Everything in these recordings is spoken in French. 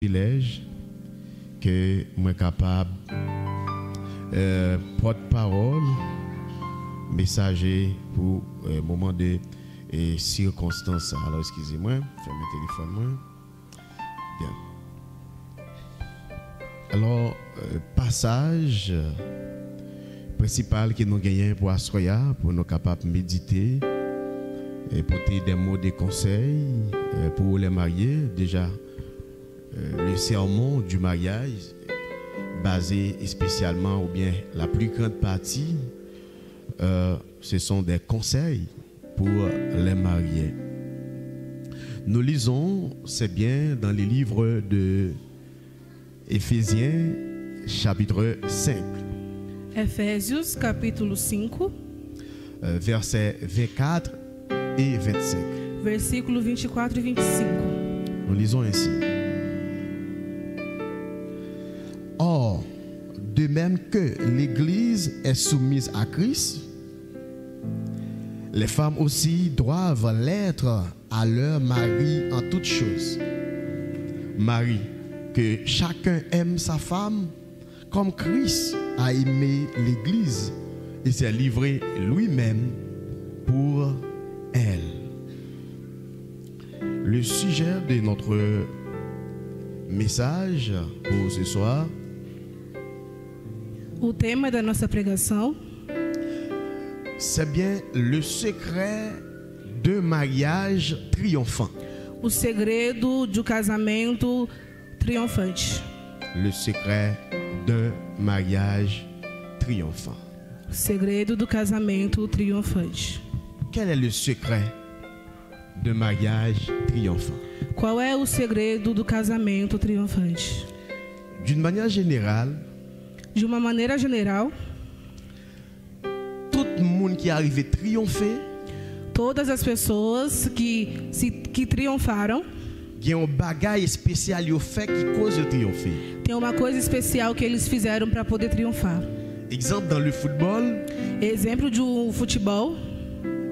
privilège que moi capable porte-parole, messager pour moment de circonstances. Alors excusez-moi, fermez le téléphone moi. Bien. Alors passage principal que nous gagnons pour Asroya, pour nous capables de méditer et porter des mots de conseil pour les mariés. Déjà le sermon du mariage basé spécialement, ou bien la plus grande partie, ce sont des conseils pour les mariés. Nous lisons, c'est bien, dans les livres de Éphésiens, chapitre 5. Efésios, capítulo 5. Versets 24 et 25. Versículo 24 e 25. Nous lisons ainsi. Or, de même que l'Église est soumise à Christ, les femmes aussi doivent l'être à leur mari en toutes choses. Mari, que chacun aime sa femme comme Christ a aimé l'Église et s'est livré lui-même pour elle. Le sujet de notre message pour ce soir, o tema da nossa pregação, c'est bien le secret d'un mariage triomphant. o segredo do casamento triunfante. Le secret d'un mariage triomphant. O segredo do casamento triunfante. Quel est le secret d'un mariage triomphant? Qual é o segredo do casamento triunfante? D'une manière générale, De uma maneira general, tout le monde qui est arrivé triompher, todas as pessoas que triunfaram, il y a un bagage spécial qui fait qui cause de triompher. tem uma coisa especial que eles fizeram para poder triunfar. Exemple, dans le football, Exemplo de um futebol,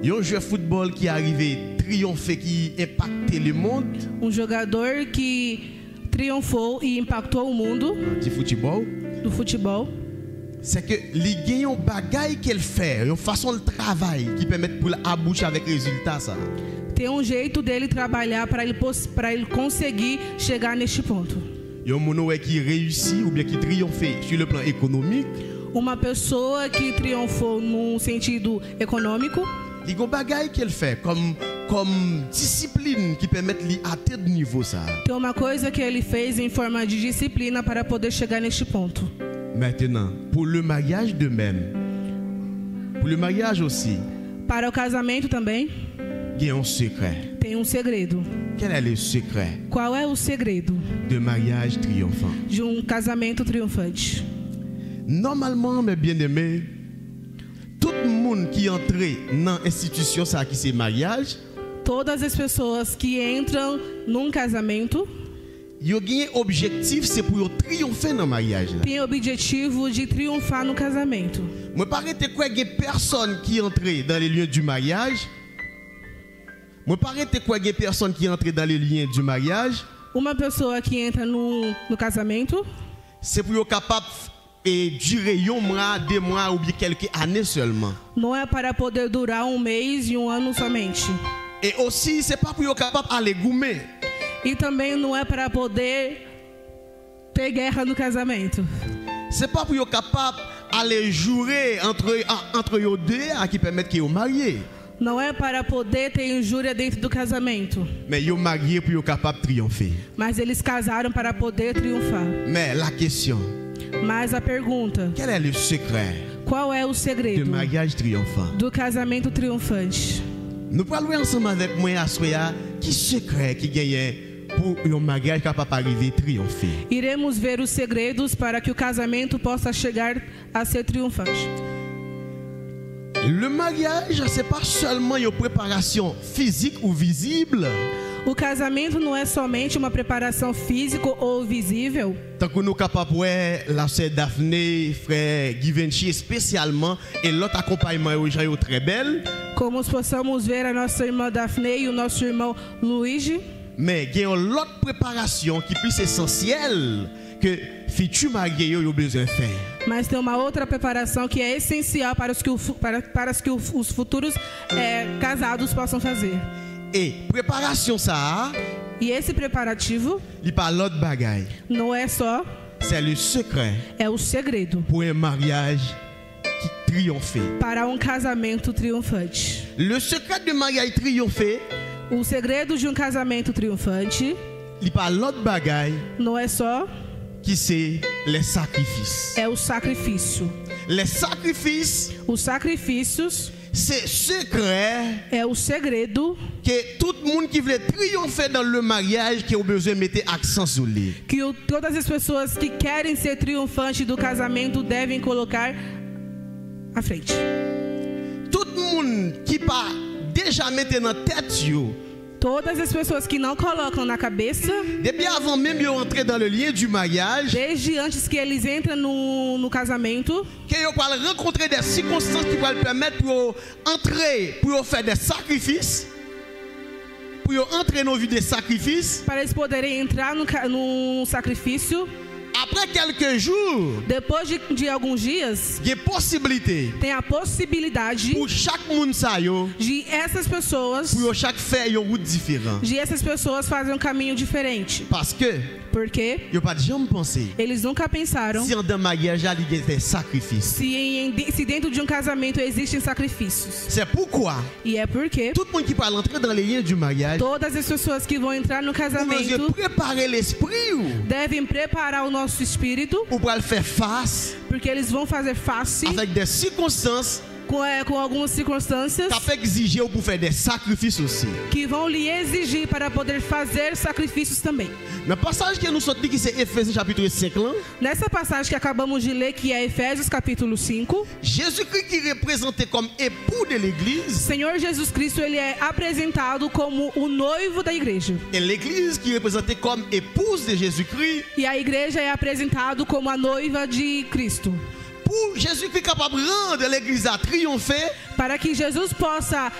il y a un joueur de football qui est arrivé triompher, qui impactait le monde. jogador que triunfou e impactou o mundo Petit football, do futebol. c'est que les gagnants bagaille qu'elle fait, une façon de travail qui permet pour aboutir avec résultat ça. Tem jeito dele trabalhar para ele conseguir chegar neste ponto. Il y a un mono qui réussit ou bien qui triomphe sur le plan économique. Uma pessoa que triunfou no sentido econômico, Il y a un bagaille qu'elle fait comme discipline qui permet de atteindre le niveau ça. tem uma coisa que ele fez em forma de disciplina para poder chegar neste ponto. Maintenant, pour le mariage de même, pour le mariage aussi, Para o casamento também il y a un secret. tem um segredo. Quel est le secret Qual é o segredo de mariage triomphant? de um casamento triunfante? Normalement, mes bien-aimés, tout le monde qui entre dans l'institution ça qui c'est mariage, Todas as pessoas que entram num casamento il y a un objectif, c'est pour triompher dans le mariage. têm o objetivo de triunfar no casamento. Moi, paraît quoi, il y a personne qui entre dans les lieux du mariage. Moi, paraît quoi, il y a personne qui entre dans les liens du mariage. Uma pessoa que entra no casamento C'est pour être capable de durer un mois, 2 mois ou bien quelques années seulement. não é para poder durar um mês e um ano somente. Et aussi, c'est pas pour être capable d'aller goumer. E também não é para poder ter guerra no casamento. C'est pas pour être capable d'aller jouer entre eux deux qui permettent qu'ils soient mariés. Não é para poder ter injúria dentro do casamento. Mais ils sont mariés pour être capable de triompher. Mas eles casaram para poder triunfar. Mais la question, Mas a pergunta, quel est le secret qual é o du segredo mariage triomphant? do casamento triunfante? Nous parlons ensemble avec moi à Soya, qui secret qui gagne pour un mariage capable d'arriver triompher. Iremos ver os segredos para que o casamento possa chegar a ser triunfante. Le mariage, c'est pas seulement une préparation physique ou visible. O casamento não é somente uma preparação física ou visível. Tant que nous capables de la sœur Daphné, frère Givenchy spécialement, et l'autre accompagnement est très belle. Como possamos ver a nossa irmã Daphne e o nosso irmão Luigi. Mais il y a une autre préparation qui est plus essentielle que futur marié a besoin de faire. Mas tem uma outra preparação que é essencial para os futuros casados possam fazer. Et préparation ça, E esse preparativo il pas l'autre bagaille. não é só, C'est le secret é o segredo pour un mariage qui triomphe. para um casamento triunfante. Le secret de mariage triomphe, O segredo de um casamento triunfante il pas l'autre bagaille não é só, qui c'est les sacrifices. é o sacrifício. Les sacrifices, Os sacrifícios c'est secret é o segredo que tout le monde qui veut triompher dans le mariage qui a besoin de mettre accent sur lui. que todas as pessoas que querem ser triunfantes do casamento devem colocar à frente. Tout le monde qui pas déjà mettre dans tête yo, Todas as pessoas que não colocam na cabeça, depuis avant même de entrer dans le lien du mariage, desde antes que eles entram no casamento, que yo va rencontrer des circonstances qui vont le permettre pour entrer, pour faire des sacrifices, pour entrer dans la vie des sacrifices. para eles poderem entrar no sacrifício. Après quelques jours, Depois de alguns dias, il y a possibilité tem a possibilidade pour chaque monde ça yo, de essas pessoas, pour chaque faire une route différente. fazerem um caminho diferente. Parce que Porque yo pas jamais pensé eles nunca pensaram si dans mariage il y a des sacrifices. se dentro de um casamento existem sacrifícios. C'est pourquoi E é porque tout le monde qui va entrer dans les liens du mariage, todas as pessoas que vão entrar no vous devez casamento préparer l'esprit devem preparar o nosso espírito, pour pouvoir faire face porque eles vão fazer face avec des circonstances com algumas circunstâncias qui peuvent exiger pour faire des sacrifices aussi. que vão lhe exigir para poder fazer sacrifícios também. Dans le passage que nous sommes dit, qui c'est Ephésiens chapitre 5, là, Nessa passagem que acabamos de ler, que é Efésios capítulo 5, Jésus-Christ qui est représenté comme époux de l'église, Senhor Jesus Cristo, ele é apresentado como o noivo da igreja. et l'église qui est représentée comme épouse de Jésus-Christ, E a igreja é apresentado como a noiva de Cristo. pour Jésus-Christ capable de rendre l'église à triompher. Para que Jesus possa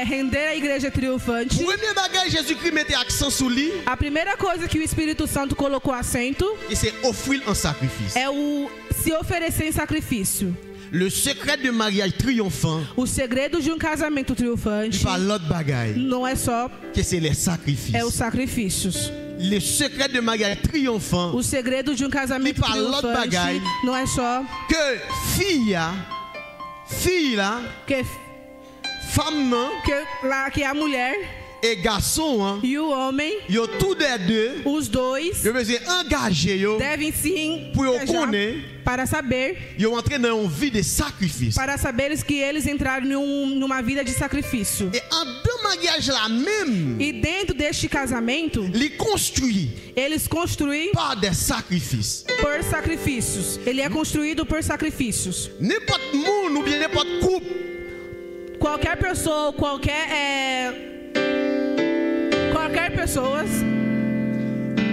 render a igreja triunfante, Premier bagage, Jésus-Christ mettait accent sur lui, a primeira coisa que o Espírito Santo colocou assento et c'est offrir un sacrifice. é o se oferecer em sacrifício. Le secret de mariage triomphant, O segredo de um casamento triunfante il pas l'autre bagage, não é só que c'est les sacrifices. os sacrifícios. Le secret de mariage triomphant, O segredo de um casamento Me fala outro triunfante bagaille. não é só que fille là, que femme non, que a mulher et garçon, hein, e o homem, yo tous les deux, os dois, yo besoin engager yo devem se pour yo engajar connaître, para saber, yo entrer dans une vie de sacrifice. para saberes que eles entraram numa vida de sacrifício. Et en deux mariages là même, E dentro deste casamento, les construit eles construem par des sacrifices. por sacrifícios. Ele é construído por sacrifícios. N'importe monde ou bien n'importe couple Qualquer pessoa, qualquer pessoas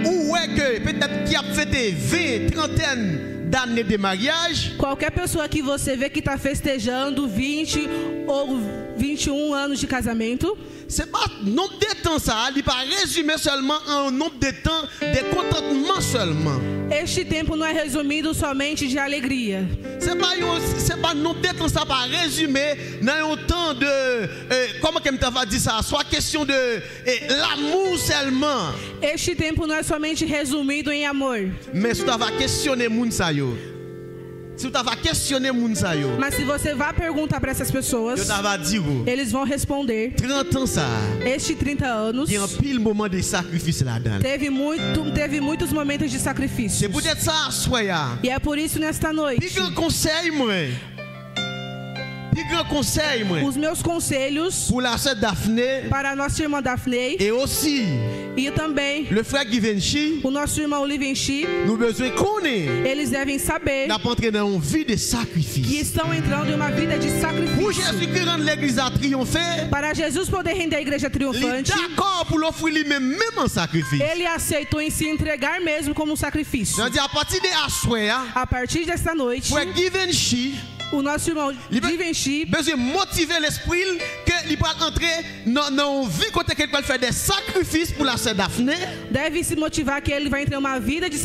ou est que peut-être qui a fêté 20, trentaine d'années de mariage, qualquer pessoa que você vê que está festejando 20 ou 21 anos de casamento, c'est pas nombre de temps ça, il pas résumé seulement en nombre de temps de contentement seulement. este tempo não é resumido somente de alegria. C'est pas nombre de temps ça pas résumé dans un temps de comment que me va dire ça, soit question de l'amour seulement. Este tempo não é somente resumido em amor, Mais si tu vas questionner moun sa yo. Si tu vas questionner moun sa yo, mas se você vai perguntar para essas pessoas, yo va dire eles vão responder: 30 ans ça. este 30 anos Il y a un pile moment de sacrifice là-dedans. teve muitos momentos de sacrifício. C'est peut-être ça soya. E é por isso nesta noite, Puis grand conseil moi. Puis grand conseil moi. os meus conselhos Pour la sœur Daphné para a nossa irmã Daphne et aussi e também le frère Givenchy, o nosso irmão Olivenchi, nous besoin connaître. eles devem saber N'a pas entré dans une vie de que sacrifice. estão entrando em uma vida de Pour sacrifício. Jésus qui rend l'église à triompher, Para Jesus poder render a igreja il est triunfante, d'accord pour l'offrir lui-même même en sacrifice. ele aceitou em se entregar mesmo como um sacrifício. Je dis à partir de Assoya, A partir desta noite, frère Givenchy o nosso irmão Liber- Givenchy besoin motiver l'esprit que il va entrer dans une vie côté qu'elle va faire des sacrifices pour la sœur Daphné. Deve se motivar que ele vai entrar em uma vida de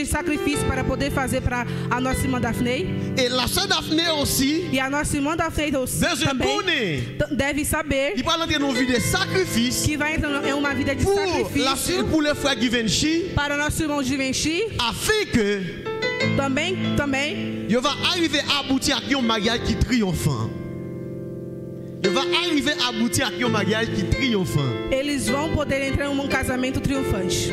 sacrifício para poder fazer para a nossa irmã Daphne. Et la sœur Daphné aussi. E a nossa irmã Daphne também deve saber. Il va entrer dans une vie de sacrifice. Que vai entrar em uma vida de sacrifício. Pour le frère Givenchy. Para o nosso irmão Givenchy. Afin que também il va arriver à aboutir à un mariage qui triomphant. Il va arriver à aboutir à un mariage qui triomphant. Eles vão poder entrar em um casamento triunfante.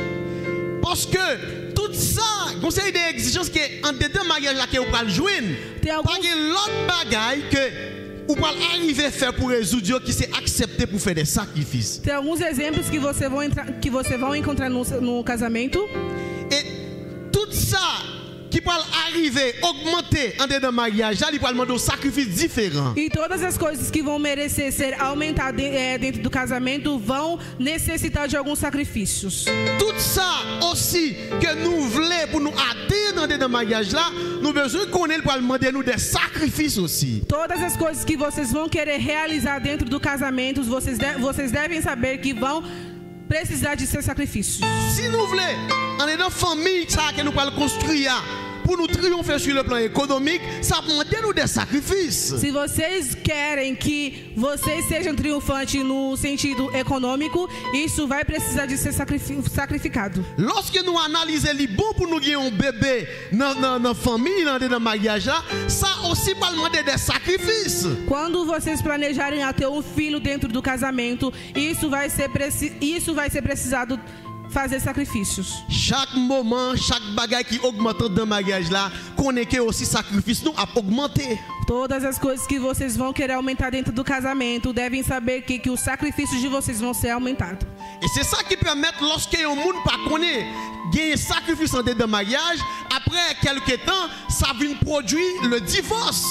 Parce que tout ça, conseil des exigences qui est en dedans mariage là que vous pouvez joindre. Pas de l'autre bagaille que vous pouvez arriver à faire pour résoudre qui c'est accepté pour faire des sacrifices. Tem alguns exemplos que você vão encontrar no casamento. Et tout ça qui peut arriver, augmenter en dedans mariage, là, il peut demander un sacrifice différent. E todas as coisas que vão merecer ser aumentadas dentro do casamento vão necessitar de alguns sacrifícios. Tout ça aussi que nous voulons pour nous atteindre dans dedans mariage là, nous besoin connaître pour demander nous des sacrifices aussi. Todas as coisas que vocês vão querer realizar dentro do casamento, vocês devem saber que vão precisar de ser sacrifícios. Si nous voulons, en dedans famille ça que nous pouvons construire pour nous triompher sur le plan économique, ça demande nous des sacrifices. Se vocês querem que vocês sejam triunfantes no sentido econômico, isso vai precisar de ser sacrificado. Lorsque nous analysons les bons pour nous gagner un bébé dans la famille, dans le mariage, ça aussi va demander des sacrifices. Quando vocês planejarem ter um filho dentro do casamento, isso vai ser precisado fazer sacrifícios. Chaque moment, chaque bagaille qui augmente dans le mariage là, connaît que aussi sacrifice nous a augmenté. Todas as coisas que vocês vão querer aumentar dentro do casamento, devem saber que os sacrifícios de vocês vão ser aumentados. Et c'est ça qui permet lorsque un monde pas connaît gagner sacrifice en dedans mariage, après quelques temps, ça vient produire le divorce.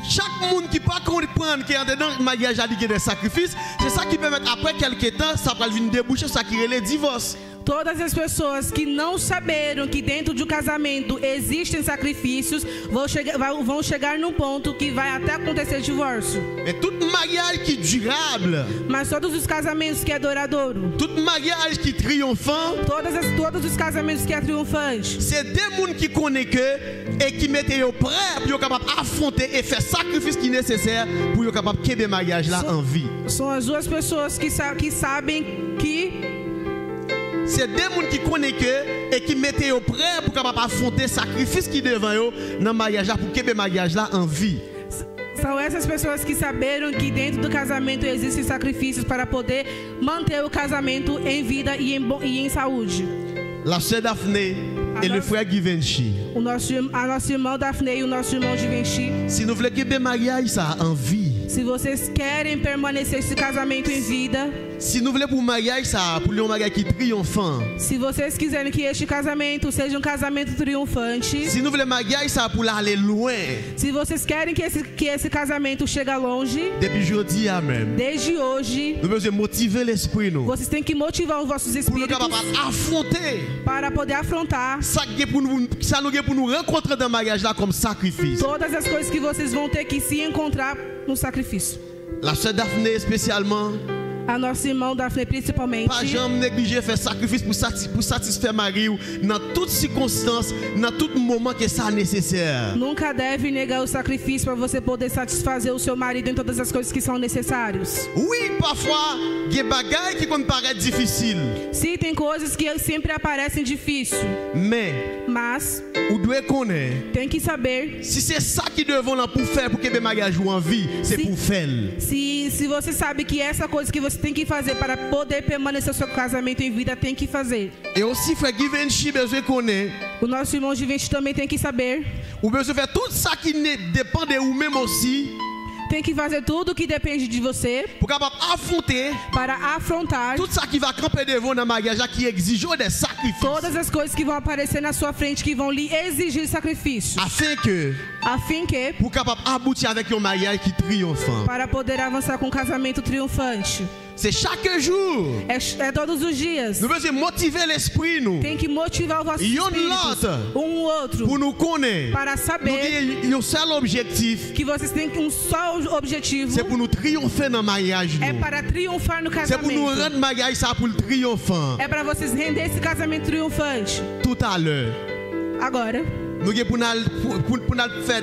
Chaque monde qui ne peut pas comprendre qu'il y a dedans mariage a des sacrifices, c'est ça qui permet après quelques temps, ça va venir déboucher ça qui est le divorce. Todas as pessoas que não saberam que dentro de um casamento existem sacrifícios vão chegar num ponto que vai até acontecer divórcio. Et tout mariage qui est durable, mas todos os casamentos que é duradouro, tout mariage qui est triomphant, todos os casamentos que é triunfante, c'est des gens qui connaissent que et qui mettent au prêt pour être capable d'affronter et faire sacrifice qui est nécessaire pour être capable de garder le mariage là en vie. São as duas pessoas que sabem que c'est des gens qui connaissent que et qui mettent au prêt pour capable affronter sacrifice qui devant eux dans le mariage là pour garder le mariage là en vie. São essas pessoas que saberam que dentro do casamento existem sacrifícios para poder manter o casamento em vida e em saúde. La sœur Daphné et le frère Givenchy. A nossa irmã Daphne e o nosso irmão Givenchy. Si nous voulons que le mariage ça en vie. Se vocês querem permanecer esse casamento em vida. Si nous voulons pour le mariage ça, pour le mariage qui triomphant. Se vocês quiserem que este casamento seja casamento triunfante. Si nous voulons mariage ça pour aller loin. Se vocês querem que esse casamento chegue longe. Depuis aujourd'hui même. Desde hoje. Nous devons motiver l'esprit nous. Vocês têm que motivar os vossos espíritos. Pour affronter. Para poder afrontar. Ça nous pour nous rencontrer dans le mariage là comme sacrifice. Todas as coisas que vocês vão ter que se encontrar no sacrifício. La sœur Daphné spécialement. A nossa irmã Daphne principalmente. Pas jamais négliger faire sacrifice pour satisfaire Marie dans toutes circonstances, dans tout moment que ça nécessaire. Nunca deve negar o sacrifício para você poder satisfazer o seu marido em todas as coisas que são necessárias. Oui, parfois, il y a des bagailles qui me paraissent difficiles. Sim, tem coisas que sempre aparecem difíceis. Mas vous devez connaître. Tem que saber. Si c'est ça qui devons pour faire pour que le mariage joue en vie, c'est pour faire. Se você sabe que essa coisa que você tem que fazer para poder permanecer o seu casamento em vida, tem que fazer. Et aussi, frère Givenchy besoin connaître. O nosso irmão Givenchy também tem que saber. Ou besoin faire tout ça qui dépend de vous même aussi. Tem que fazer tudo que depende de você. Para afrontar. Tudo isso que vai camper devant na mariage que exige des sacrifícios. Todas as coisas que vão aparecer na sua frente que vão lhe exigir sacrifícios. Afin que pour capable aboutir avec un mariage qui triomphant. Para poder avançar com um casamento triunfante. C'est chaque jour. É todos os dias. Nous devons motiver l'esprit nous. Tem que motivar o vosso Yon espírito, l'autre. outro, Pour nous connaître. para Nous saber avons un seul objectif. que vocês têm só objetivo. C'est pour nous triompher dans le mariage. É para triunfar no C'est pour nous casamento. rendre le mariage ça pour le triomphant. É para vocês render esse casamento triunfante. Tout à l'heure. Agora, Nous allons faire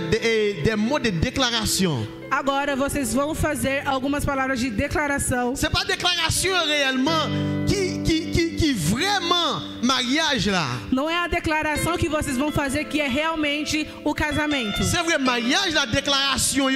des mots de déclaration. agora vocês vão fazer algumas palavras de declaração. Ce n'est pas déclaration réellement qui vraiment mariage là. Não é a declaração que vocês vão fazer que é realmente o casamento. C'est vrai, mariage, la déclaration,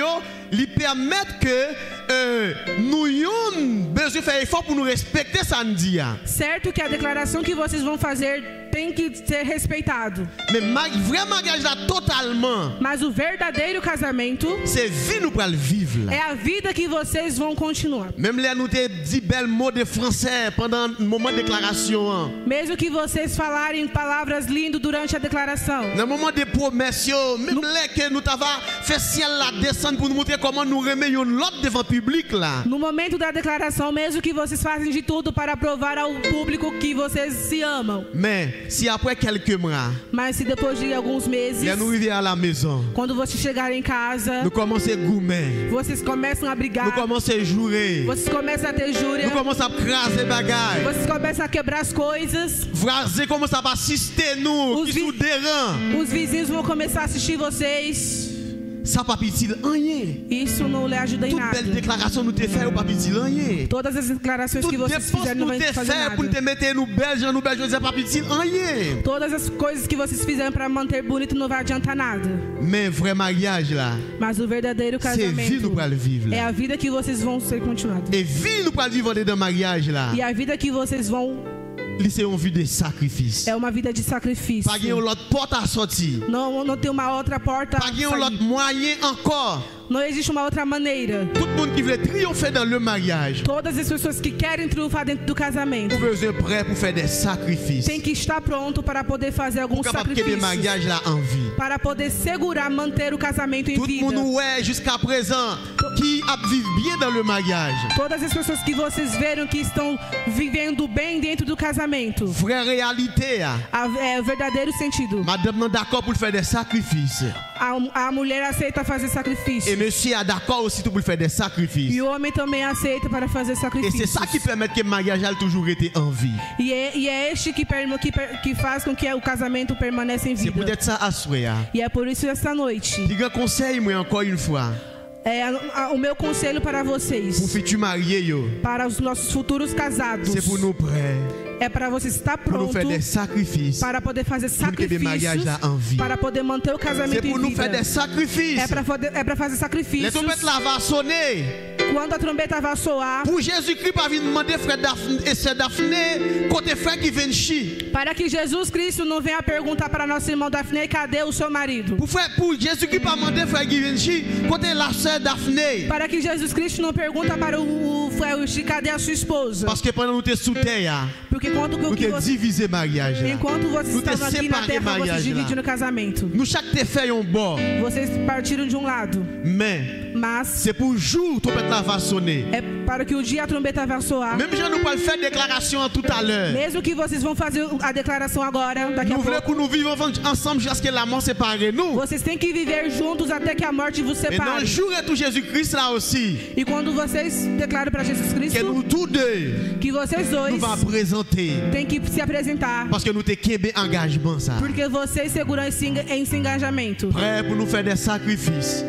lui permet que nous ayons besoin de faire effort pour nous respecter ça nous dit. Certo que a declaração que vocês vão fazer tem que ser respeitado. Mais vrai mariage là totalement, Mas o verdadeiro casamento c'est vie nous pour le vivre là. é a vida que vocês vão continuar. Même là nous te dit bel mot de français pendant le moment de déclaration. Mesmo que vocês falarem palavras lindas durante a declaração. Dans le moment de promesses, même là que nous t'avons fait ciel là descendre pour nous montrer comment nous remettons l'autre devant le public là. No momento da declaração, mesmo que vocês fazem de tudo para provar ao público que vocês se amam. Mais si après quelques mois, Mas se depois de alguns meses, là nous arrivons à la maison, quando vocês chegarem em casa, nous commençons à goumer, vocês começam a brigar, nous commençons à jouer, vocês começam a ter júria, nous commençons à craser bagailles, vocês começam a quebrar as coisas, Voisin commence à assister nous, Os qui vi- sous déran. os vizinhos vão começar a assistir vocês. Ça pas petit rien. Isso não lhe ajuda em Toute nada. belle déclaration nous te fait ou pas petit rien. Todas as declarações Toute que vocês dépense fizerem não nous vão te fazer fait pour nada. te mettre nous belges, c'est pas petit rien. Todas as coisas que vocês fizeram para manter bonito não vai adiantar nada. Mais vrai mariage là, Mas o verdadeiro c'est vie casamento nous pour le vivre é là. a vida que vocês vão ser continuados. Et vie nous pour le vivre dans le mariage là. E a vida que vocês vão C'est une vie de sacrifice. é uma vida de sacrifício. Pas une autre porte à sortir. Não tem uma outra porta. Pas a un autre sair. moyen encore. Não existe uma outra maneira. Tout le monde qui veut triompher dans le mariage, Todas as pessoas que querem triunfar dentro do casamento vous besoin prêt pour faire des sacrifices. tem que estar pronto para poder fazer Pour alguns capable que des sacrifícios. mariages là en vie. Para poder segurar, manter o casamento em Tout le vida. monde ouais jusqu'à présent qui a vécu bien dans le mariage. Todas as pessoas que vocês viram que estão vivendo bem dentro do casamento. Vraie réalité. É o verdadeiro sentido. Madame non d'accord pour faire des sacrifices. A mulher aceita fazer Et sacrifício. monsieur est d'accord aussi pour faire des sacrifices. E o homem também aceita para fazer Et sacrifícios. c'est ça qui permet que le mariage a toujours été en vie. E é este que faz com que o casamento permaneça em C'est vida. peut-être ça à souhait. E é por isso esta noite. Je grand conseil moi encore une fois O meu conselho para pour vocês, futur marié yo, para os nossos futuros casados, c'est pour nous prêts, é para você estar pour nous pronto faire des sacrifices. para poder fazer Pour que des mariages sacrifícios, là en vie. para poder manter o C'est casamento pour em nous faire vida. des sacrifices. É para fazer Les sacrifícios. trompettes là va sonner. Quando a trombeta vai soar, Pour Jésus-Christ pas venir demander frère Daphné et sœur Daphné côté frère qui vient chier. para que Jesus Cristo não venha perguntar para nosso irmão Daphne, cadê o seu marido? Pour Jésus-Christ pas demander frère qui vient chier côté la sœur Daphné. Para que Jesus Cristo não pergunta para o cadê a sua esposa? Parce que pendant nous te sous terre, Porque enquanto nous te diviser mariage là. enquanto vocês Nous te estavam aqui na séparer terra, vocês mariage là. dividiram o casamento. Nous chaque te fait un bord, Vocês partiram de um lado, mas c'est pour jour trompette là va sonner. é para que o dia a trombeta vai soar. Même gens nous pas faire déclaration tout à l'heure. Mesmo que vocês vão fazer a declaração agora, daqui a Nous voulons pouco, que nous vivions ensemble jusqu'à ce que la mort sépare nous. vocês têm que viver juntos até que a morte vos Et dans separe. le jour et tout Jésus-Christ là aussi, E quando vocês declaram para Jesus que Cristo nous tous deux que vocês nous dois va présenter. têm que se apresentar, Parce que nous te québé engagement ça. porque vocês seguram esse engajamento, Prêt pour nous faire des sacrifices.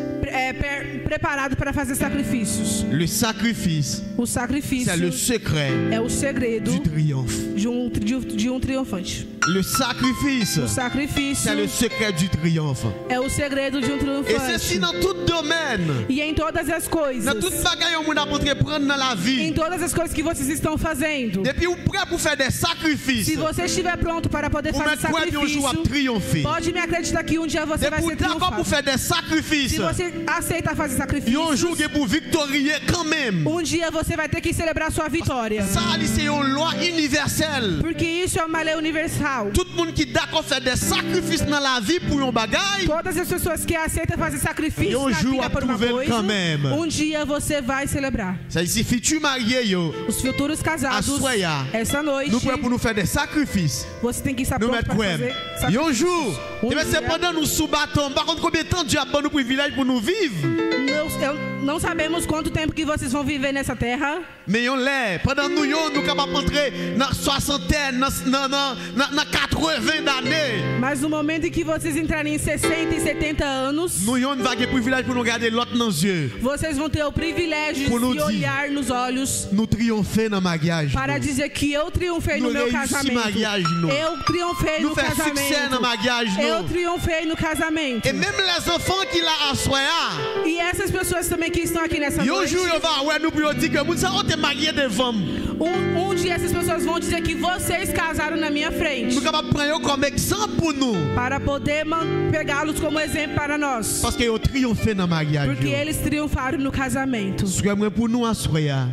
preparado para fazer sacrifícios. Le sacrifice, O c'est sacrifício le secret é o segredo du triomphe. de um triunfante. Le sacrifice, O sacrifício c'est le secret du triomphe. é o segredo de um Et ceci triunfante. dans tout domaine. E em todas as coisas, Dans toute bagaille on a entreprendre dans la em vie. todas as coisas que vocês estão fazendo, Depuis vous prêt pour faire des sacrifices. se você estiver pronto para poder Pour fazer mettre quoi de un jour à sacrifício, triompher. pode me acreditar que um dia você vai Depuis ser d'accord pour triunfado. faire des sacrifices. Se você aceita fazer Il y a un sacrifícios, jour qui est pour victorier quand même. um dia você vai ter que celebrar sua vitória. Ça, c'est une loi universelle. Porque isso é uma lei universal. casal. Tout le monde qui d'accord faire des sacrifices dans la vie pour un bagage. Todas as pessoas que aceitam fazer sacrifício E um na jour vida a por uma trouver coisa, quand même. dia você vai celebrar. Ça ici futur marié yo. Os futuros casados, Assoia. essa noite, Nous prêts pour nous faire des sacrifices. você tem que estar Nous pronto mettre para quoi? fazer Et un sacrifícios. jour, Um c'est dia, pendant nous sous bâton. Par contre, combien de temps Dieu a donné nous privilège pour nous vivre? não sabemos quanto tempo que vocês vão viver nessa terra. Mais on l'est. Pendant nous, nous capables d'entrer dans soixantaine, dans 80 d'années. Mas no momento em que vocês entrarem em 60 e 70 anos, Nous avons un privilège pour nous garder l'autre dans les yeux. vocês vão ter o privilégio Pour nous de se dire, olhar nos olhos Nous triompher dans le mariage. para dizer que eu triunfei no Nous meu réussissons casamento. mariage, nous. Eu triunfei Nous no faire succès dans le casamento. mariage. Eu nous. triunfei no casamento. Et même les enfants qui l'ont assoya, E essas pessoas também que estão aqui nessa un noite, jour, ils vont nous pour dire que nous sommes mariés devant. dia essas pessoas vão dizer que vocês casaram na minha frente. Nous sommes capables de prendre comme exemple pour nous. Para poder pegá-los como exemplo para nós. Parce qu'ils ont triomphé dans le mariage. Porque eles triunfaram no casamento. Soyez-moi pour nous assoya.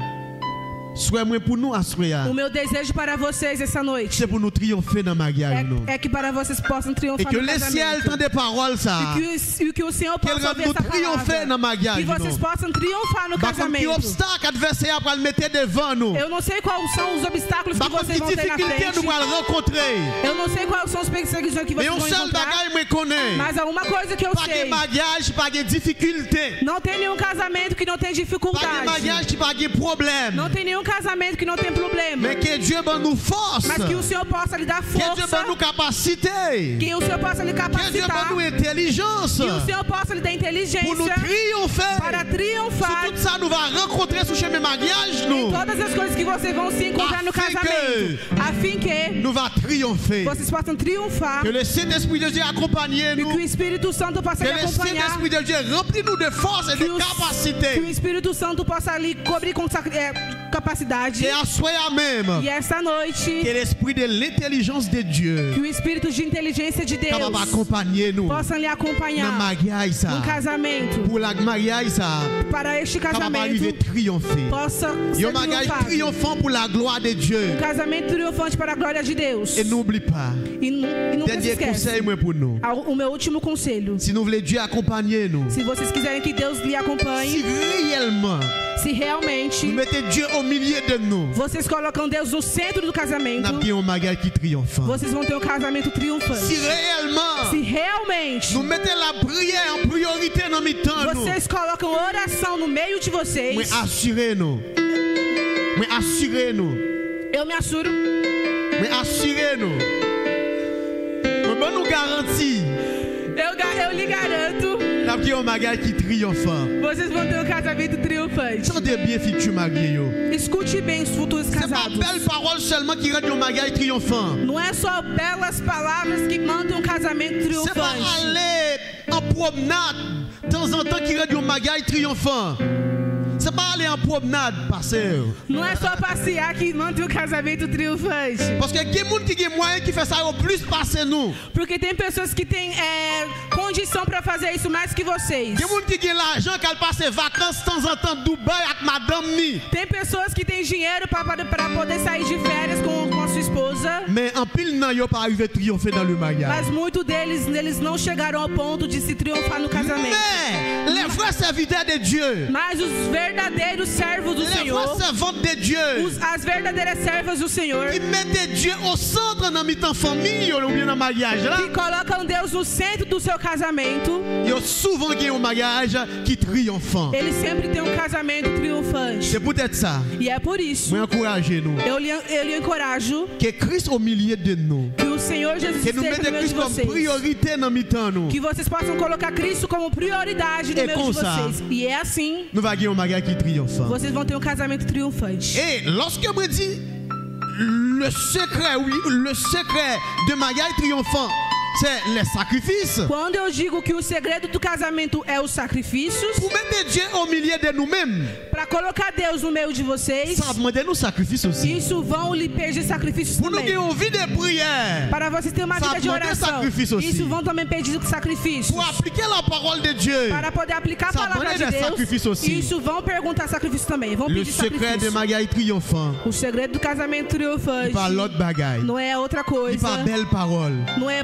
Soyez-moi pour nous assoya. O meu desejo para vocês essa noite C'est pour nous triompher dans le mariage. é que para vocês possam Et triunfar que no le ciel casamento. entende des paroles ça. E que o Senhor Qu'elle possa rende ouvir nous essa triompher dans palavra. le mariage. Que vocês possam triunfar no Par contre, quel casamento. obstacle adversaire pour le mettre devant nous. Eu não sei quais são os obstáculos que Par contre, vocês vão quelle ter na difficulté frente. nous allons rencontrer. Eu não sei quais são as perseguições que Mais vocês un vão seul encontrar. bagage me connaît. Mas há uma coisa que eu Pas de sei. mariage, pas de difficulté. Não tem nenhum casamento que não tem Pas de dificuldade. mariage, pas de problème. Não tem nenhum casamento que não tem problema. Mais que Dieu donne nous force. Mas que o Senhor possa lhe dar Que Dieu força. donne nous capacité. Que o Senhor possa lhe Que Dieu capacitar. donne nous intelligence. Que o Senhor possa lhe dar Pour nous inteligência triompher. para Sur triunfar tout ça, nous allons rencontrer sur chemin mariage, em nous. todas as coisas que vocês vão se encontrar no A fim casamento. A fim que Nous allons triompher. vocês possam triunfar. Que le Saint-Esprit de Dieu accompagne E que o nous. Espírito Santo possa Que lhe le acompanhar. Saint-Esprit de Dieu remplit nous de force et Que de o capacité. Espírito Santo possa lhe cobrir com capacidade. Et à soi même. E essa noite, Que l'esprit de l'intelligence de Dieu que o Espírito de inteligência de Deus capable d'accompagner nous. possa lhe Dans acompanhar mariage ça. no casamento. Pour la mariage ça. Para este Capable d'arriver casamento triompher. possa Il y ser a un mariage triunfado. triomphant pour la gloire de Dieu. Casamento triunfante para a glória de Deus. Et n'oublie pas. E nunca se Dernier esquece. conseil moi pour nous. O meu último conselho. Si nous voulons Dieu accompagner nous. Se vocês quiserem que Deus lhe Si acompanhe, réellement se realmente nous mettez Dieu au milieu de nous. vocês colocam Deus no centro do Nous casamento, avons un mariage qui triomphant. vocês vão ter um casamento Si triunfante. réellement Se realmente nous mettons la prière en priorité dans notre temps nous. vocês colocam oração no meio de vocês, Mais assurez-nous. Mais assurez-nous. eu me assuro, Mais assurez-nous. Mais nous garantit. eu lhe garanto, Nous avons un mariage qui triomphant. vocês vão ter um casamento triunfante. Sentez bien futur marié yo. Escute bem os futuros C'est pas casados. belle parole seulement qui rend un mariage triomphant. Não é só belas palavras que mandam um casamento C'est pas triunfante. aller en promenade de temps en temps qui rend un mariage triomphant. C'est pas aller en promenade, pasteur. Não é só passear que mantém um casamento triunfante. Parce que il y a des gens qui ont moyen qui fait ça au plus passer nous. Porque tem pessoas que têm condição para fazer isso mais que vocês. Il y a des gens qui ont l'argent qui passent vacances de temps en temps à Dubaï avec madame ni. Tem pessoas que têm dinheiro para poder sair de férias com a sua esposa. Mais en pile non, yo pas arrivé triompher dans le mariage. Mas muitos deles eles não chegaram ao ponto de se triunfar no casamento. Mais les vrais serviteurs de Dieu, Mas os verdadeiros servos do les Senhor, vrais servantes de Dieu, as verdadeiras servas do Senhor, qui mettent Dieu au centre dans mi-temps famille ou bien dans le mariage là, que colocam Deus no centro do seu casamento, ils ont souvent gagné un mariage qui triomphant. eles sempre têm um casamento triunfante. C'est peut-être ça. E é por isso, Moi encourager nous eu lhe encorajo que Christ au milieu de nous, que o Senhor Jesus que nous esteja no mettons meio de Christ comme vocês. priorité dans mi-temps nous. Que vocês possam colocar Cristo como prioridade no É meio com de vocês. E é assim, Nous va gagner un mariage qui triomphant. vocês vão ter um casamento triunfante. Et lorsque je dis le secret, oui, le secret de mariage triomphant, c'est les sacrifices. Quando eu digo que o segredo do casamento é os sacrifícios, Pour mettre Dieu au milieu de nous-mêmes, para colocar Deus no meio de vocês, ça demande nos sacrifices aussi. isso vão lhe pedir sacrifícios Pour nous também. avoir envie de prière, Para vocês terem uma ça vida de demande oração, sacrifício aussi. isso vão também pedir sacrifícios. pour appliquer la parole de Dieu, Para poder aplicar a ça palavra demande de des sacrifices Deus, aussi. isso vão perguntar sacrifício também, vão Le pedir secret de sacrifício. Magaï triomphant, O segredo do casamento triunfante pas l'autre bagaille, não é outra coisa, pas belle parole, não é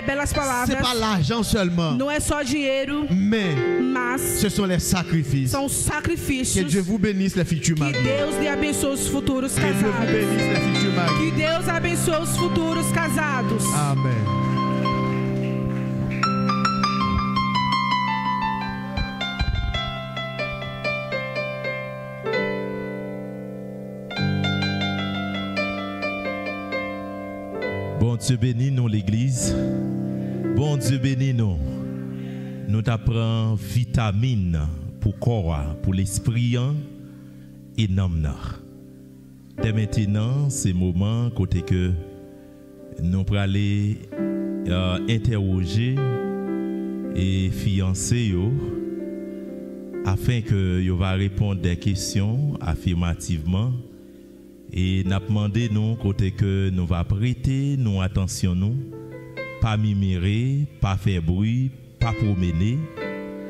belas c'est palavras, pas l'argent seulement, não é só dinheiro, mais mas ce sont les sacrifices. são Que sacrifícios. Dieu vous bénisse les futurs Que maris. Deus lhe abençoe os futuros Que Dieu vous casados. bénisse les futurs maris. Que Deus abençoe os futuros casados. Amen. Bon Dieu bénit nous l'église. Bon Dieu bénit nous. Nous t'apprend vitamine pour corps, pour l'esprit et l'âme. Dès maintenant, c'est le moment côté que nous pour aller interroger et fiancer yo, afin que yo va répondre des questions affirmativement. Et n'a demandé nous côté que nous va prêter nous attention nous, pas mimérer, pas faire bruit, pas promener.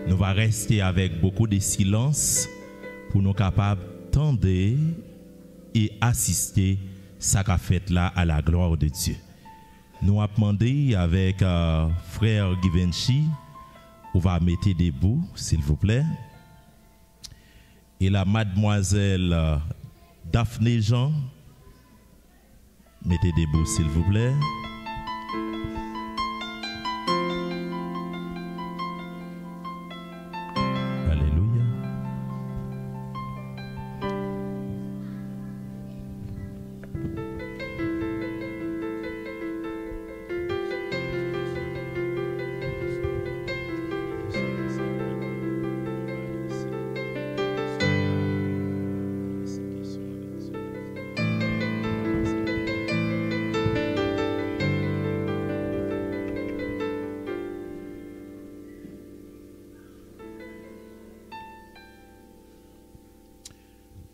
Nous va rester avec beaucoup de silence pour nous capables d'entendre et assister ça qu'a fait là à la gloire de Dieu. Nous avons demandé avec frère Givenchy, on va mettre debout s'il vous plaît. Et la mademoiselle Daphné Jean, mettez debout s'il vous plaît. Alléluia.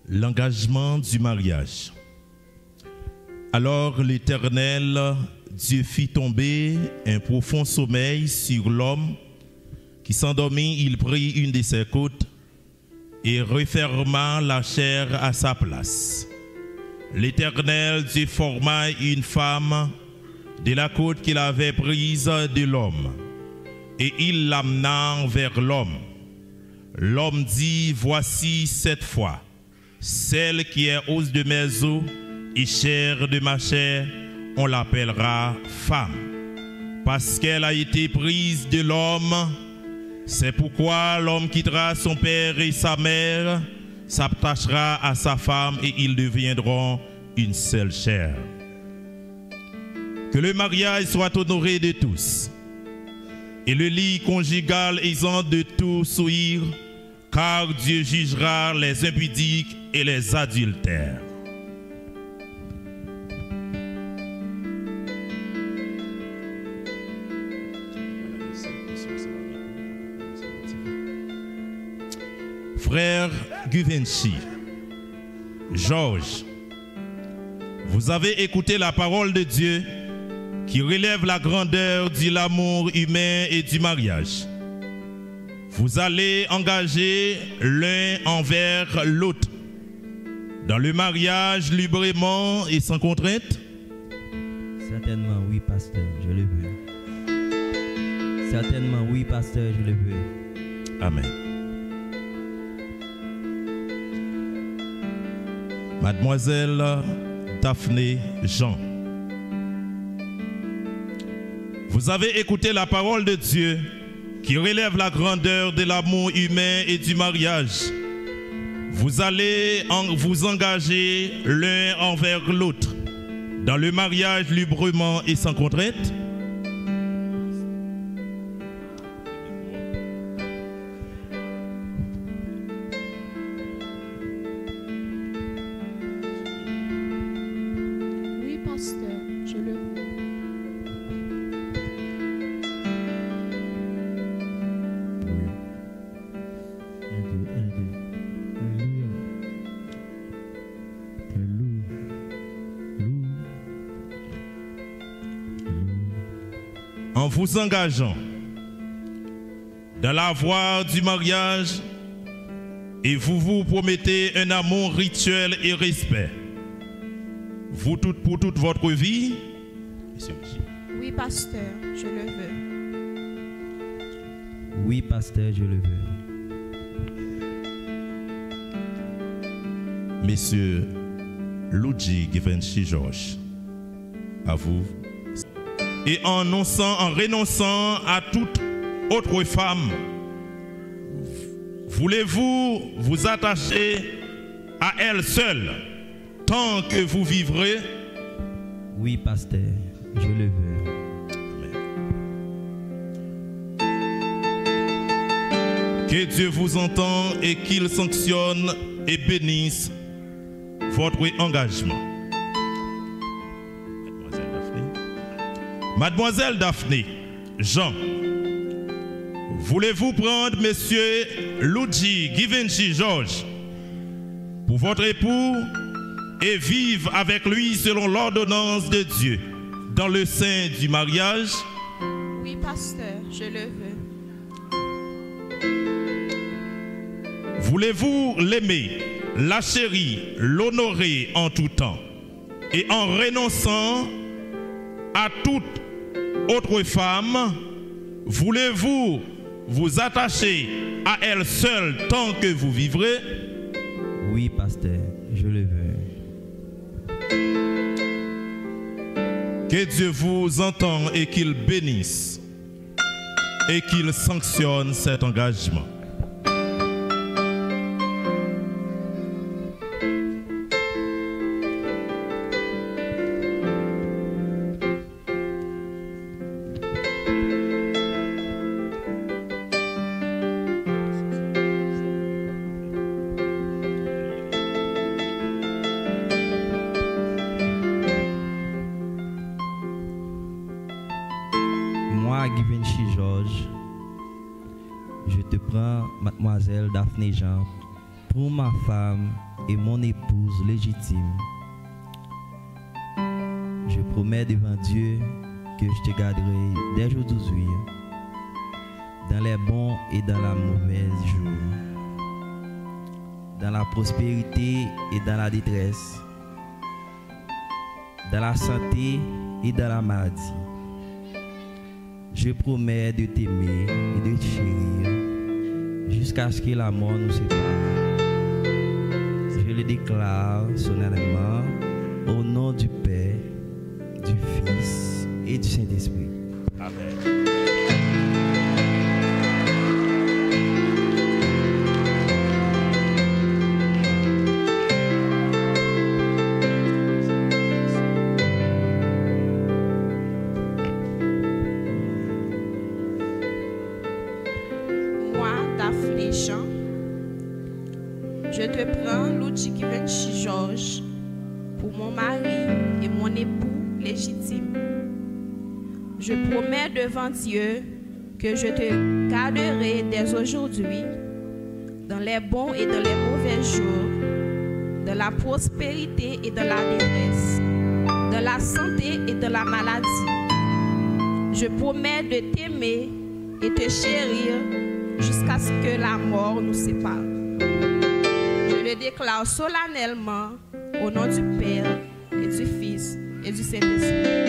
L'engagement du mariage. Alors l'Éternel, Dieu fit tomber un profond sommeil sur l'homme qui s'endormit, il prit une de ses côtes et referma la chair à sa place. L'Éternel Dieu forma une femme de la côte qu'il avait prise de l'homme et il l'amena vers l'homme. L'homme dit, voici cette fois, celle qui est os de mes os et chair de ma chair, on l'appellera femme. Parce qu'elle a été prise de l'homme, c'est pourquoi l'homme quittera son père et sa mère, s'attachera à sa femme et ils deviendront une seule chair. Que le mariage soit honoré de tous et le lit conjugal exempt de tout souillure, car Dieu jugera les impudiques et les adultères. Frère Givenchy, Georges, vous avez écouté la parole de Dieu qui relève la grandeur de l'amour humain et du mariage. Vous allez engager l'un envers l'autre dans le mariage librement et sans contrainte? Certainement oui, pasteur, je le veux. Certainement oui, pasteur, je le veux. Amen. Mademoiselle Daphné Jean, vous avez écouté la parole de Dieu qui relève la grandeur de l'amour humain et du mariage. Vous allez vous engager l'un envers l'autre dans le mariage librement et sans contrainte? Oui, pasteur, je le veux. en vous engageant dans la voie du mariage et vous vous promettez un amour rituel et respect. Vous toutes pour toute votre vie. Oui, pasteur, je le veux. Oui, pasteur, je le veux. Messieurs Luigi Givenchy Georges, à vous. Et en renonçant à toute autre femme, voulez-vous vous attacher à elle seule tant que vous vivrez? Oui, pasteur, je le veux. Que Dieu vous entende et qu'il sanctionne et bénisse votre engagement. Mademoiselle Daphné, Jean, voulez-vous prendre Monsieur Luigi Givenchy Georges pour votre époux et vivre avec lui selon l'ordonnance de Dieu dans le sein du mariage? Oui, pasteur, je le veux. Voulez-vous l'aimer, la chérir, l'honorer en tout temps et en renonçant à toute autre femme, voulez-vous vous attacher à elle seule tant que vous vivrez? Oui, pasteur, je le veux. Que Dieu vous entende et qu'il bénisse et qu'il sanctionne cet engagement. Moi, Givenchy Georges, je te prends, mademoiselle Daphné Jean, pour ma femme et mon épouse légitime. Je promets devant Dieu que je te garderai dès aujourd'hui, dans les bons et dans la mauvaise jours, dans la prospérité et dans la détresse, dans la santé et dans la maladie. Je promets de t'aimer et de te chérir jusqu'à ce que la mort nous sépare. Je le déclare solennellement au nom du Père, du Fils et du Saint-Esprit. Amen. Daphné Jean, je te prends Luigi Givenchy Georges pour mon mari et mon époux légitime. Je promets devant Dieu que je te garderai dès aujourd'hui dans les bons et dans les mauvais jours, dans la prospérité et dans la détresse, dans la santé et dans la maladie. Je promets de t'aimer et te chérir jusqu'à ce que la mort nous sépare. Je le déclare solennellement au nom du Père et du Fils et du Saint-Esprit.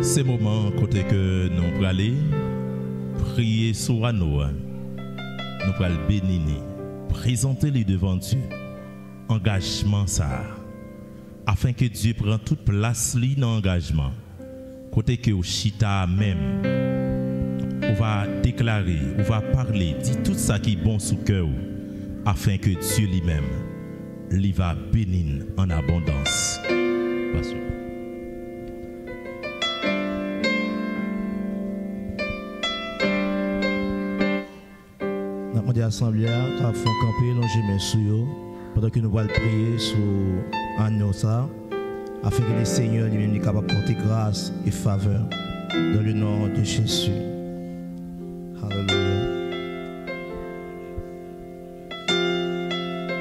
Ces moments côté que nous allons aller prier sur nous, nous allons bénir, présenter les devant Dieu, engagement ça, afin que Dieu prenne toute place dans l'engagement. Côté que au chita même, on va déclarer, on va parler, dire tout ça qui est bon sous cœur, afin que Dieu lui-même, lui va bénir en abondance. Pasteur. demander à l'Assemblée à faire camper, longer mes sous pendant que nous allons prier sur un ça, afin que le Seigneur lui-même est capable de porter grâce et faveur dans le nom de Jésus. Alléluia.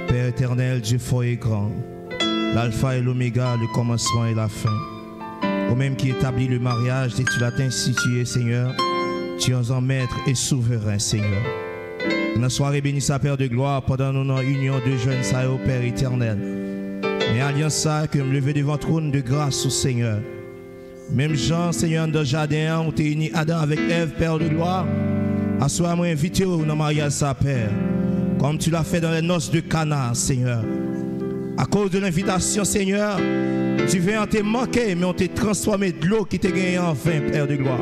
Père éternel, Dieu fort et grand, l'alpha et l'oméga, le commencement et la fin. Au même qui établit le mariage, dès que tu l'as institué, Seigneur, tu es en maître et souverain, Seigneur. Dans la soirée bénie, sa Père de gloire, pendant notre union de jeunes, ça au Père éternel. Mais alliance ça, que me lever devant trône de grâce au Seigneur. Même Jean, Seigneur, dans le jardin, où tu es uni Adam avec Ève, Père de gloire, à soi, moi, invité dans le mariage, sa Père, comme tu l'as fait dans les noces de Cana, Seigneur. À cause de l'invitation, Seigneur, tu viens, on t'a manqué, mais on t'a transformé de l'eau qui t'a gagné en vin, Père de gloire.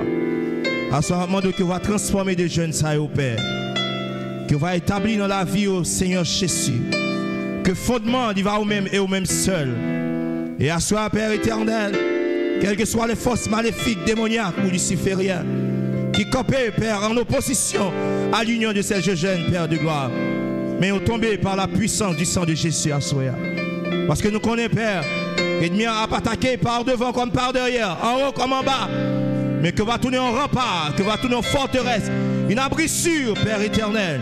À ce moment que va transformer des jeunes, ça au Père, que va établir dans la vie au Seigneur Jésus, que fondement il va au même et au même seul. Et à soi, Père éternel, quelles que soient les forces maléfiques, démoniaques ou lucifériennes, qui campaient, Père, en opposition à l'union de ces jeunes, Père de gloire, mais ont tombé par la puissance du sang de Jésus à soi. Parce que nous connaissons, Père, l'ennemi a attaqué par devant comme par derrière, en haut comme en bas, mais que va tourner en rempart, que va tourner en forteresse, une abri sûr, Père éternel.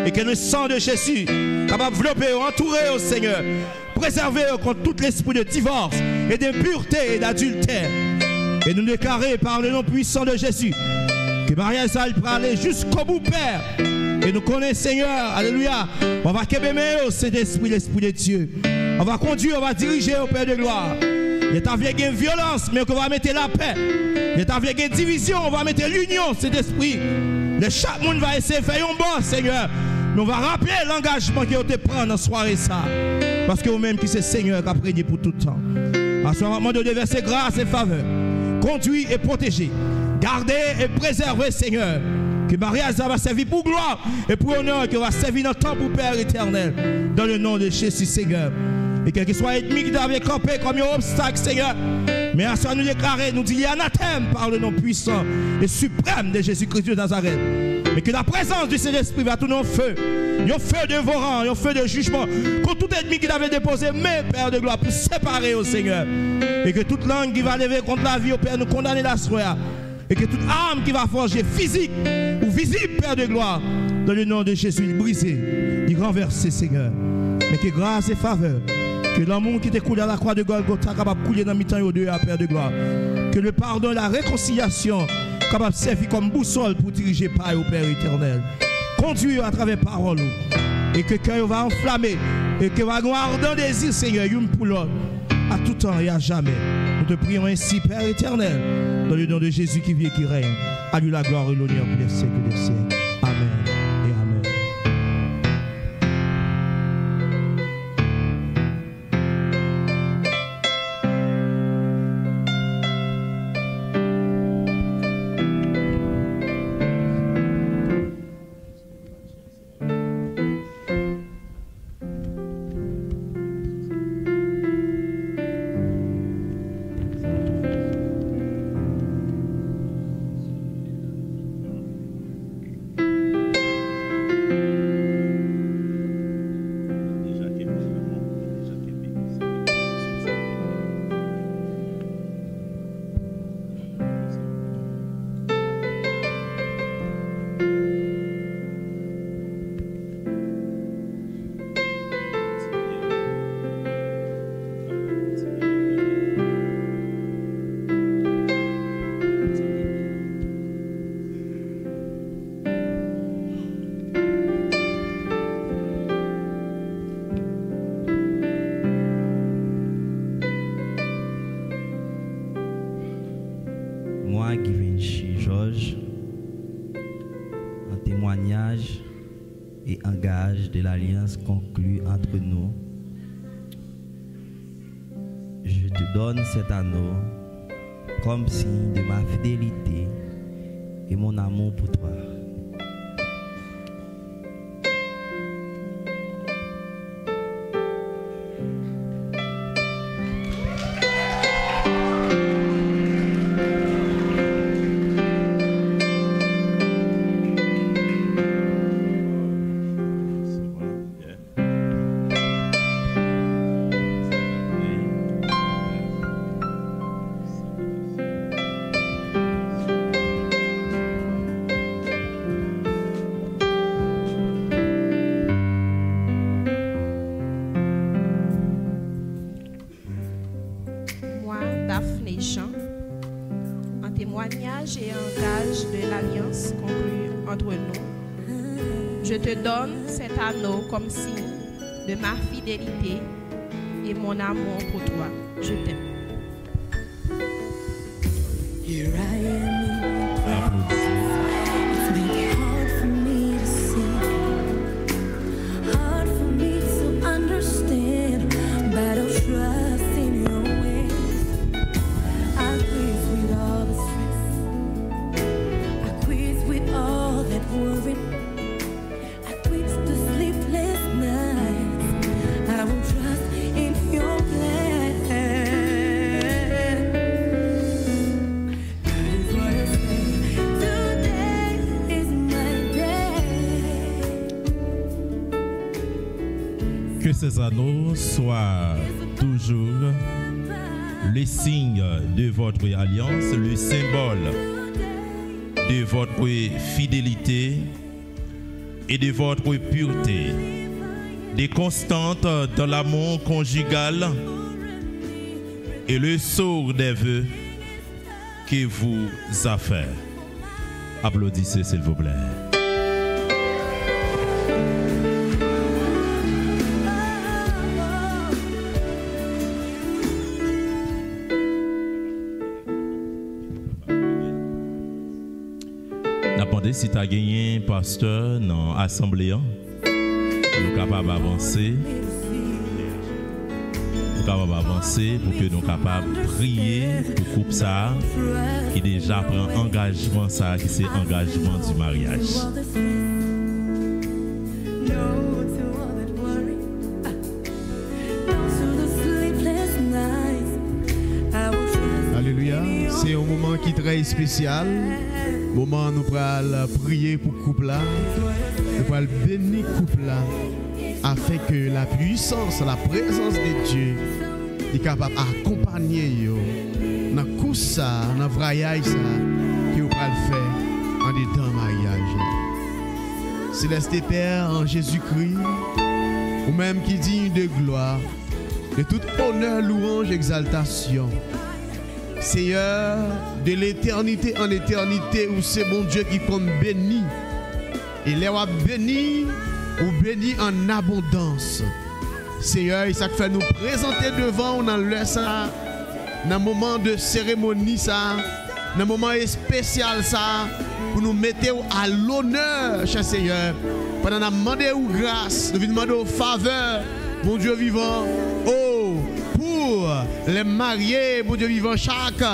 Et que le sang de Jésus, capable d'envelopper, entourer au Seigneur, préserver contre tout l'esprit de divorce et d'impureté et d'adultère. Et nous déclarer par le nom puissant de Jésus que Maria Zal peut aller jusqu'au bout, Père. Et nous connaissons, Seigneur, alléluia. On va québémer au Saint-Esprit, l'Esprit de Dieu. On va conduire, on va diriger au Père de gloire. Il est avec une violence, mais on va mettre la paix. Il est avec une division, on va mettre l'union, cet esprit. Chaque monde va essayer de faire un bon, Seigneur. Mais on va rappeler l'engagement qu'il te prend dans la soirée, ça. Parce que vous-même qui c'est Seigneur qui a prédit pour tout le temps. À ce moment de déverser grâce et faveur, conduire et protéger, garder et préserver, Seigneur. Que Maria va servir pour gloire et pour honneur, que va servir dans le temps pour Père éternel. Dans le nom de Jésus, Seigneur. Et quel que soit l'ennemi qui doit camper comme un obstacle, Seigneur. Mais à ce nous déclarer, nous dit anathème par le nom puissant et suprême de Jésus-Christ de Nazareth. Mais que la présence du Saint-Esprit va tourner en feu. Un feu dévorant, un feu de jugement. Contre tout ennemi qui avait déposé, mais Père de gloire, pour séparer au Seigneur. Et que toute langue qui va lever contre la vie au Père, nous condamner la soie. Et que toute âme qui va forger physique ou visible, Père de gloire, dans le nom de Jésus, brisé, il renversé, Seigneur. Mais que grâce et faveur, que l'amour qui t'est coulé à la croix de Golgotha capable de couler dans mi-temps et au-delà, Père de gloire. Que le pardon et la réconciliation capable de servir comme boussole pour diriger par au Père éternel. Conduire à travers parole. Et que le cœur va enflammer. Et que va avoir ardent désir, Seigneur, une pour l'autre. À tout temps et à jamais. Nous te prions ainsi, Père éternel, dans le nom de Jésus qui vit et qui règne. À lui la gloire et l'honneur pour les siècles des siècles. Amen et amen. Moi, Givenchy Georges, en témoignage et en gage de l'alliance conclue entre nous, je te donne cet anneau comme signe de ma fidélité et mon amour pour toi. témoignage et en gage de l'alliance conclue entre nous, je te donne cet anneau comme signe de ma fidélité et mon amour pour toi. Je t'aime. Here I am. It's been hard for me to see, hard for me to understand, but I'll trust in your ways. I quit with all the stress, I quit with all that worry, I quit the sleepless nights. I will trust in your plan. Que ces anneaux soient toujours le signe de votre alliance, le symbole de votre fidélité et de votre pureté, des constantes dans l'amour conjugal et le sceau des vœux que vous a fait. Applaudissez s'il vous plaît. Si tu as gagné un pasteur dans l'assemblée, nous sommes capables d'avancer. Nous sommes capables d'avancer pour que nous soyons capables de prier pour le couple ça, qui déjà prend engagement ça, qui c'est engagement du mariage. Alléluia. C'est un moment qui est très spécial. Moment nous allons prier pour le couple là. Nous allons bénir le couple là. Afin que la puissance, la présence de Dieu est capable d'accompagner dans le coup ça, dans le voyage ça, que vous allez faire en dedans mariage. Céleste Père en Jésus-Christ, ou même qui digne de gloire, de tout honneur, louange, exaltation. Seigneur, de l'éternité en éternité, où c'est bon Dieu qui compte béni. Et les a béni ou béni en abondance. Seigneur, ça fait nous présenter devant dans le ça, dans un moment de cérémonie ça, dans un moment spécial ça, pour nous mettre à l'honneur, cher Seigneur. Pendant nous demander grâce, nous demander faveur, mon Dieu vivant. Oh, pour les mariés, mon Dieu vivant, chaque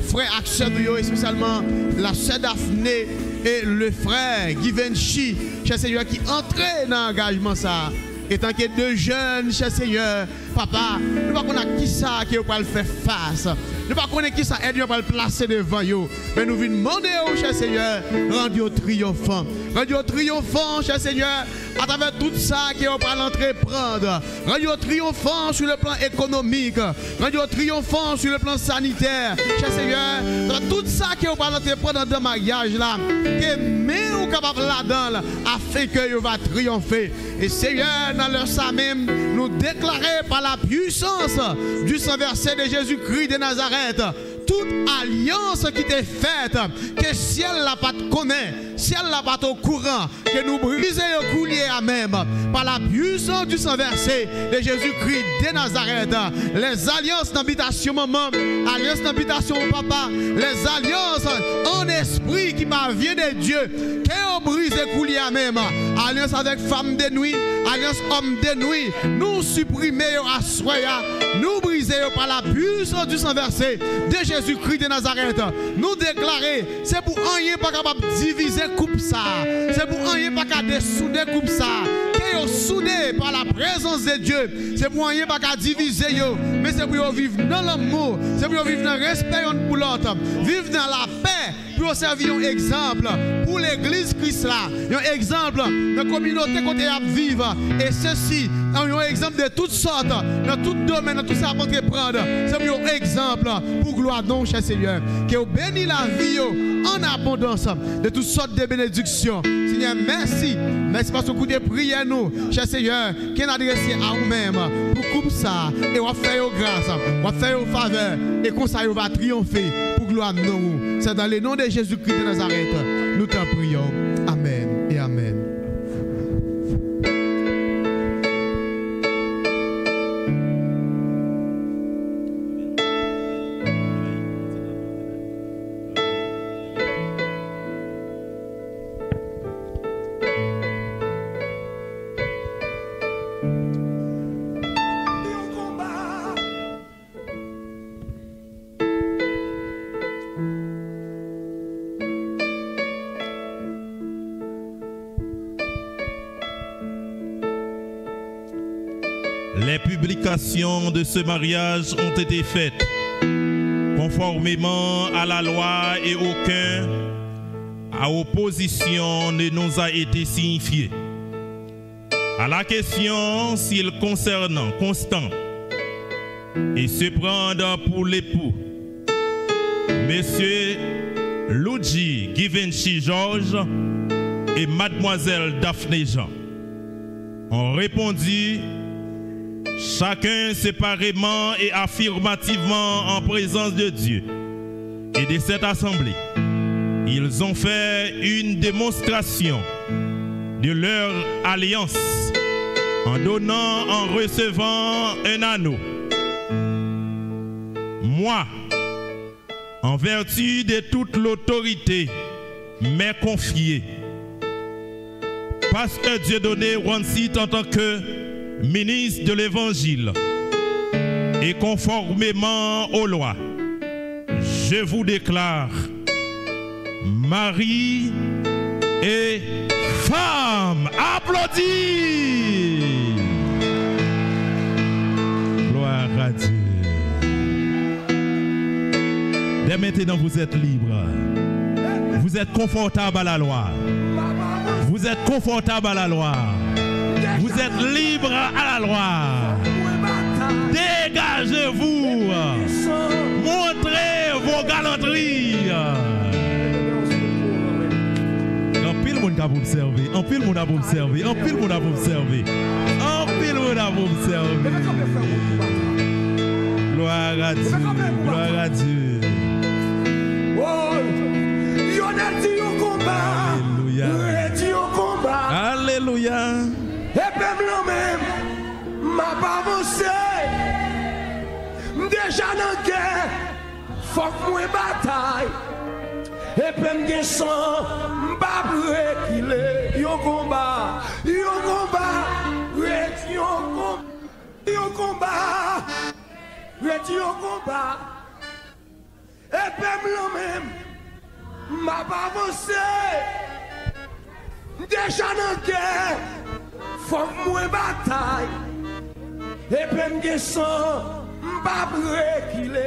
frère accès et spécialement la sœur Daphné et le frère Givenchy, cher Seigneur, qui entraient dans l'engagement ça. Et tant que deux jeunes, cher Seigneur, papa, nous ne connaissons pas qui ça qui va le faire face. Nous ne connaissons pas qui ça aide à le placer devant vous. Mais nous venons demander au cher Seigneur, rendez-vous triomphant. Rendez-vous triomphant, cher Seigneur, à travers tout ça qui va l'entreprendre. Rendez-vous triomphant sur le plan économique. Rendez-vous triomphant sur le plan sanitaire. Cher Seigneur, dans tout ça qui va l'entreprendre dans le mariage là, que nous sommes capables là-dedans, afin que vous va triompher. Et Seigneur, dans leur ça même, nous déclarer par la puissance du sang versé de Jésus-Christ de Nazareth, toute alliance qui t'est faite, que ciel la pas connaît, ciel la pas au courant, que nous briser au coulier à même, par la puissance du sang versé de Jésus-Christ de Nazareth, les alliances d'habitation maman, alliances d'habitation papa, les alliances en esprit qui parvient de Dieu, que nous briser au coulier à même, alliance avec femme de nuit, alliance homme de nuit, nous supprimer à soya, nous briser par la puissance du sang versé de Jésus-Christ de Nazareth. Nous déclarer, c'est pour rien pas capable de diviser coupe ça, c'est pour rien pas capable de souder coupe ça, que soudé par la présence de Dieu, c'est pour rien pas capable de diviser mais c'est pour vivre dans l'amour, c'est pour vivre dans le respect pour l'autre, vivre dans la paix, pour servir un exemple, pour pour l'église Christ là. Un exemple dans la communauté qu'on est vivre. Et ceci, un exemple de toutes sortes, dans tout domaine, dans tout ça à entreprendre. C'est un exemple pour gloire donc, cher Seigneur. Que vous bénissez la vie en abondance de toutes sortes de bénédictions. Seigneur, merci. Merci parce que vous écoutez prier nous, cher Seigneur, qui est adressé à vous-même pour couper ça. Et on va faire grâce, on va faire faveur. Et comme ça, on va triompher pour gloire nous. C'est dans le nom de Jésus-Christ de Nazareth. Nous t'en prions. Amen et amen. Les publications de ce mariage ont été faites conformément à la loi et aucun à opposition ne nous a été signifié. À la question s'il concernant Constant et se prendre pour l'époux, Monsieur Luigi Givenchy Georges et Mademoiselle Daphné Jean ont répondu chacun séparément et affirmativement en présence de Dieu et de cette assemblée. Ils ont fait une démonstration de leur alliance en donnant, en recevant un anneau. Moi, en vertu de toute l'autorité m'est confiée, Pasteur Dieudonné Wansit en tant que ministre de l'Évangile et conformément aux lois, je vous déclare mari et femme. Applaudis! Gloire à Dieu. Dès maintenant, vous êtes libre. Vous êtes confortable à la loi. Vous êtes confortable à la loi. Vous êtes libre à la loi. Dégagez-vous. Montrez vos galanteries. En pile monde a observé. En pile monde a observé. En pile monde a observé. En pile monde a observé. Gloire à Dieu. Gloire à Dieu. Alléluia. Alléluia. Et même même, ma pas avancé. Déjà dans la guerre, faut que moi bataille. Et puis me sang, m'pas breakile. Yo combat, Et puis même, ma pas avancé. Déjà dans la guerre. Faut que moi bataille. Et puis me sang, m'pas breakile.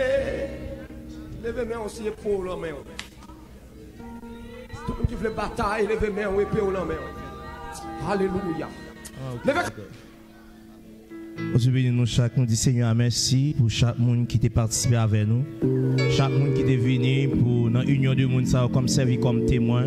Levez-moi aussi pour l'homme. Tout le monde qui veut bataille, levez-moi ou épée au l'homme. Alléluia. Aujourd'hui, nous chaque nous dit Seigneur merci pour chaque monde qui t'a participé avec nous, chaque monde qui est venu pour dans l'union de monde ça comme servi comme témoin.